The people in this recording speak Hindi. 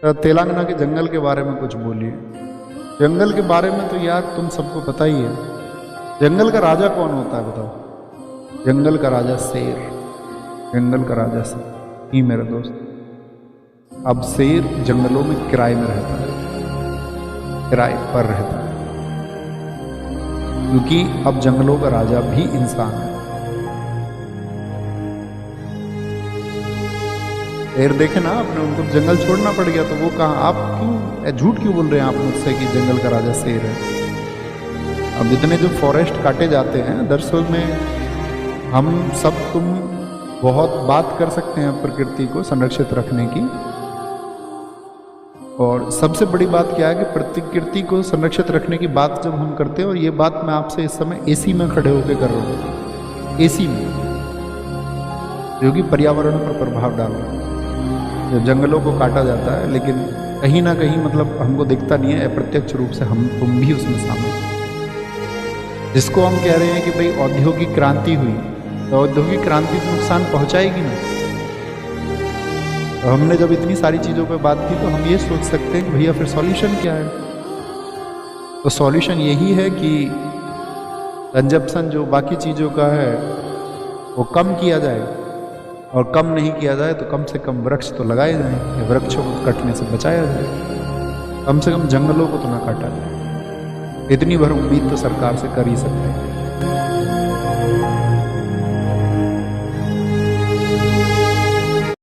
तेलंगाना के जंगल के बारे में कुछ बोलिए। जंगल के बारे में तो यार तुम सबको पता ही है। जंगल का राजा कौन होता है बताओ? जंगल का राजा शेर। जंगल का राजा शेर ही मेरे दोस्त। अब शेर जंगलों में किराए में रहता है, किराए पर रहता है, क्योंकि अब जंगलों का राजा भी इंसान है। शेर देखे ना आपने, उनको जंगल छोड़ना पड़ गया तो वो कहाँ, आप क्यों झूठ क्यों बोल रहे हैं आप मुझसे कि जंगल का राजा शेर है? अब इतने जो फॉरेस्ट काटे जाते हैं, दरअसल में हम सब तुम बहुत बात कर सकते हैं प्रकृति को संरक्षित रखने की, और सबसे बड़ी बात क्या है कि प्रकृति को संरक्षित रखने की बात जब हम करते हैं, और ये बात मैं आपसे इस समय एसी में खड़े होकर कर रहा हूँ, एसी में, जो कि पर्यावरण पर प्रभाव डाल रहा है। जब जंगलों को काटा जाता है, लेकिन कहीं ना कहीं मतलब हमको दिखता नहीं है, अप्रत्यक्ष रूप से हम तुम भी उसमें शामिल हैं। जिसको हम कह रहे हैं कि भाई औद्योगिक क्रांति हुई, तो औद्योगिक क्रांति तो नुकसान पहुंचाएगी ना। तो हमने जब इतनी सारी चीज़ों पर बात की, तो हम ये सोच सकते हैं कि भैया फिर सॉल्यूशन क्या है? तो सॉल्यूशन यही है कि कंजप्शन जो बाकी चीज़ों का है वो कम किया जाए, और कम नहीं किया जाए तो कम से कम वृक्ष तो लगाए जाएं, वृक्षों को कटने से बचाया जाए, कम से कम जंगलों को तो ना काटा जाए। इतनी भर उम्मीद तो सरकार से कर ही सकते हैं।